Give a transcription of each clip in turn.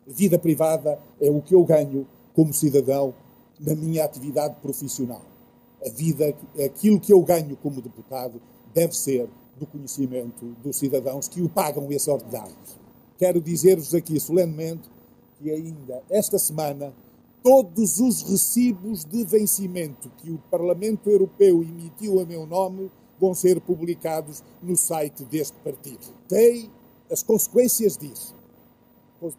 Vida privada é o que eu ganho como cidadão na minha atividade profissional. A vida, aquilo que eu ganho como deputado, deve ser do conhecimento dos cidadãos que o pagam esse ordenado. Quero dizer-vos aqui solenemente que ainda esta semana todos os recibos de vencimento que o Parlamento Europeu emitiu a meu nome vão ser publicados no site deste partido. Sei as consequências disso.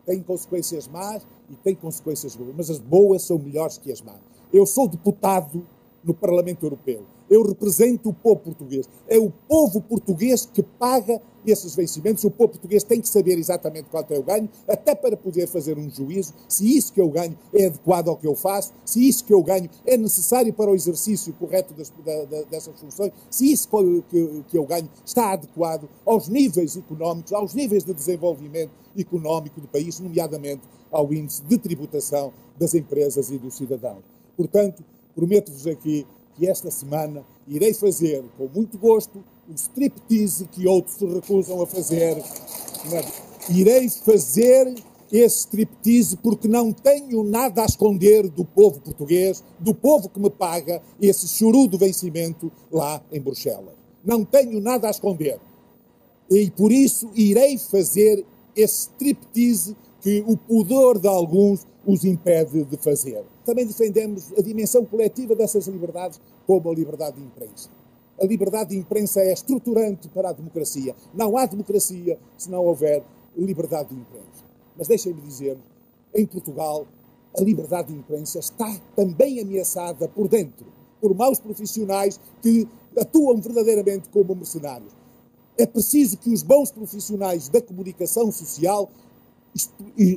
Tem consequências más e tem consequências boas, mas as boas são melhores que as más. Eu sou deputado no Parlamento Europeu. Eu represento o povo português. É o povo português que paga esses vencimentos. O povo português tem que saber exatamente quanto eu ganho, até para poder fazer um juízo, se isso que eu ganho é adequado ao que eu faço, se isso que eu ganho é necessário para o exercício correto dessas funções, se isso que eu ganho está adequado aos níveis económicos, aos níveis de desenvolvimento económico do país, nomeadamente ao índice de tributação das empresas e dos cidadãos. Portanto, prometo-vos aqui que esta semana irei fazer, com muito gosto, o striptease que outros se recusam a fazer. Irei fazer esse striptease porque não tenho nada a esconder do povo português, do povo que me paga esse chorudo vencimento lá em Bruxelas. Não tenho nada a esconder. E por isso irei fazer esse striptease que o pudor de alguns os impede de fazer. Também defendemos a dimensão coletiva dessas liberdades, como a liberdade de imprensa. A liberdade de imprensa é estruturante para a democracia. Não há democracia se não houver liberdade de imprensa. Mas deixem-me dizer, em Portugal, a liberdade de imprensa está também ameaçada por dentro, por maus profissionais que atuam verdadeiramente como mercenários. É preciso que os bons profissionais da comunicação social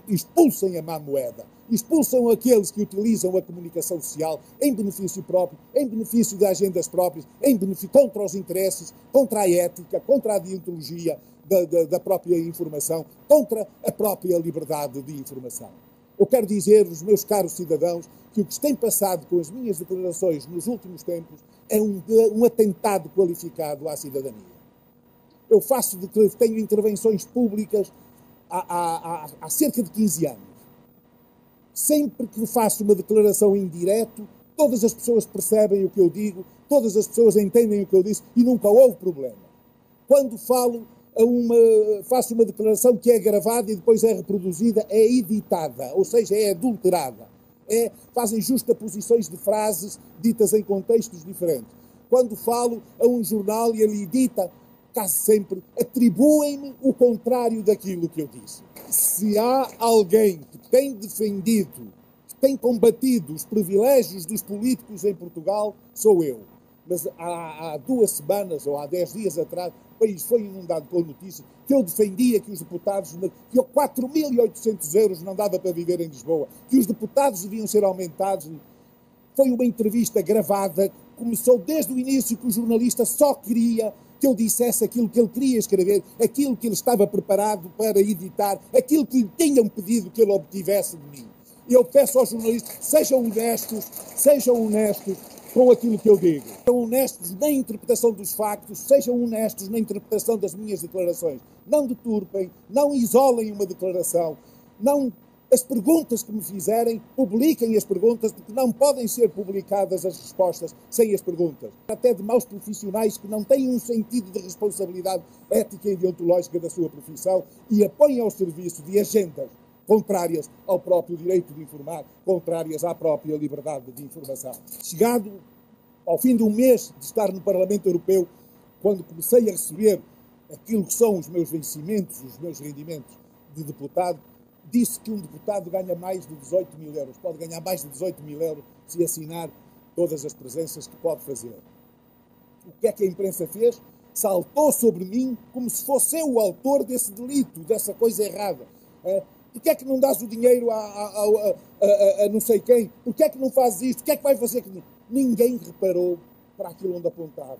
expulsem a má moeda, expulsam aqueles que utilizam a comunicação social em benefício próprio, em benefício de agendas próprias, em benefício contra os interesses, contra a ética, contra a deontologia da própria informação, contra a própria liberdade de informação. Eu quero dizer-vos, meus caros cidadãos, que o que se tem passado com as minhas declarações nos últimos tempos é um atentado qualificado à cidadania. Eu tenho intervenções públicas há cerca de 15 anos. Sempre que faço uma declaração em direto, todas as pessoas percebem o que eu digo, todas as pessoas entendem o que eu disse e nunca houve problema. Quando faço uma declaração que é gravada e depois é reproduzida, é editada, ou seja, é adulterada. Fazem justaposições de frases ditas em contextos diferentes. Quando falo a um jornal e ele edita, quase sempre atribuem-me o contrário daquilo que eu disse. Se há alguém que tem defendido, que tem combatido os privilégios dos políticos em Portugal, sou eu. Mas há 2 semanas ou há 10 dias atrás, o país foi inundado com notícias que eu defendia que os deputados, que 4.800 euros não dava para viver em Lisboa, que os deputados deviam ser aumentados. Foi uma entrevista gravada, começou desde o início que o jornalista só queria que eu dissesse aquilo que ele queria escrever, aquilo que ele estava preparado para editar, aquilo que lhe tinham pedido que ele obtivesse de mim. Eu peço aos jornalistas, sejam honestos com aquilo que eu digo. Sejam honestos na interpretação dos factos, sejam honestos na interpretação das minhas declarações. Não deturpem, não isolem uma declaração, as perguntas que me fizerem, publiquem as perguntas, porque não podem ser publicadas as respostas sem as perguntas. Até de maus profissionais que não têm um sentido de responsabilidade ética e deontológica da sua profissão e apoiam ao serviço de agendas contrárias ao próprio direito de informar, contrárias à própria liberdade de informação. Chegado ao fim de um mês de estar no Parlamento Europeu, quando comecei a receber aquilo que são os meus vencimentos, os meus rendimentos de deputado, disse que um deputado ganha mais de 18 mil euros. Pode ganhar mais de 18 mil euros se assinar todas as presenças que pode fazer. O que é que a imprensa fez? Saltou sobre mim como se fosse eu o autor desse delito, dessa coisa errada. Porquê é que não dás o dinheiro a não sei quem? Porquê é que não fazes isto? O que é que vai fazer? Ninguém reparou para aquilo onde apontava.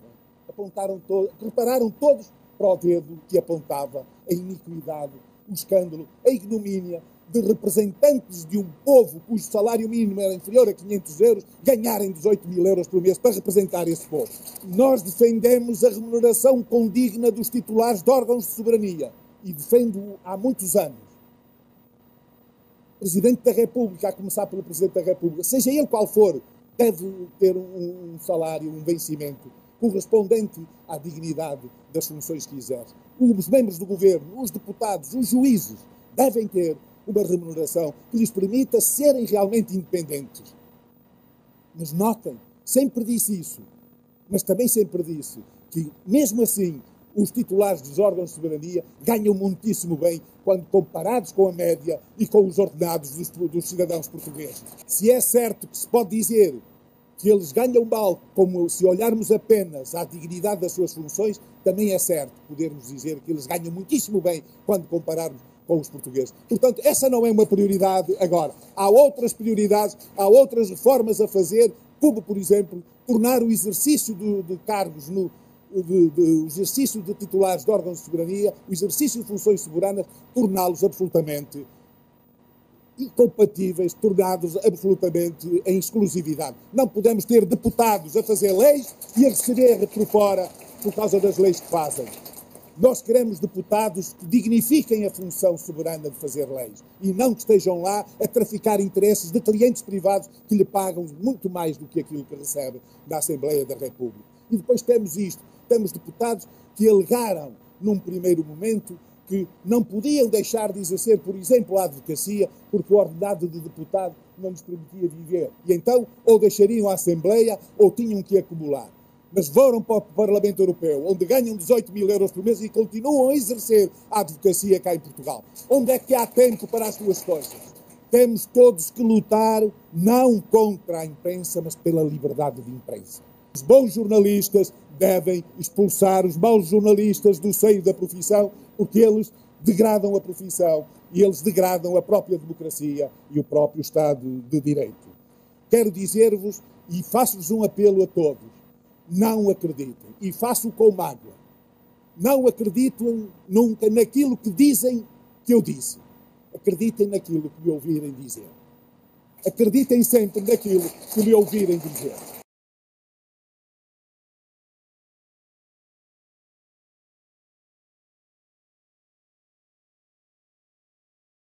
Repararam todos para o dedo que apontava a iniquidade, o escândalo, a ignomínia de representantes de um povo cujo salário mínimo era inferior a 500 euros ganharem 18 mil euros por mês para representar esse povo. Nós defendemos a remuneração condigna dos titulares de órgãos de soberania e defendo-o há muitos anos. Presidente da República, a começar pelo Presidente da República, seja ele qual for, deve ter um salário, um vencimento correspondente à dignidade das funções que exerce. Os membros do governo, os deputados, os juízes, devem ter uma remuneração que lhes permita serem realmente independentes. Mas notem, sempre disse isso, mas também sempre disse que, mesmo assim, os titulares dos órgãos de soberania ganham muitíssimo bem quando comparados com a média e com os ordenados dos cidadãos portugueses. Se é certo que se pode dizer que eles ganham mal, como se olharmos apenas à dignidade das suas funções, também é certo podermos dizer que eles ganham muitíssimo bem quando compararmos com os portugueses. Portanto, essa não é uma prioridade agora. Há outras prioridades, há outras reformas a fazer, como, por exemplo, tornar o exercício de cargos o exercício de titulares de órgãos de soberania, o exercício de funções soberanas, torná-los absolutamente incompatíveis, tornados absolutamente em exclusividade. Não podemos ter deputados a fazer leis e a receber por fora por causa das leis que fazem. Nós queremos deputados que dignifiquem a função soberana de fazer leis e não que estejam lá a traficar interesses de clientes privados que lhe pagam muito mais do que aquilo que recebe da Assembleia da República. E depois temos isto, temos deputados que alegaram num primeiro momento que não podiam deixar de exercer, por exemplo, a advocacia, porque o ordenado de deputado não lhes permitia viver. E então, ou deixariam a Assembleia, ou tinham que acumular. Mas foram para o Parlamento Europeu, onde ganham 18 mil euros por mês e continuam a exercer a advocacia cá em Portugal. Onde é que há tempo para as duas coisas? Temos todos que lutar, não contra a imprensa, mas pela liberdade de imprensa. Os bons jornalistas devem expulsar os maus jornalistas do seio da profissão, porque eles degradam a profissão e eles degradam a própria democracia e o próprio Estado de Direito. Quero dizer-vos, e faço-vos um apelo a todos, não acreditem, e faço com mágoa, não acreditem nunca naquilo que dizem que eu disse. Acreditem naquilo que me ouvirem dizer. Acreditem sempre naquilo que me ouvirem dizer.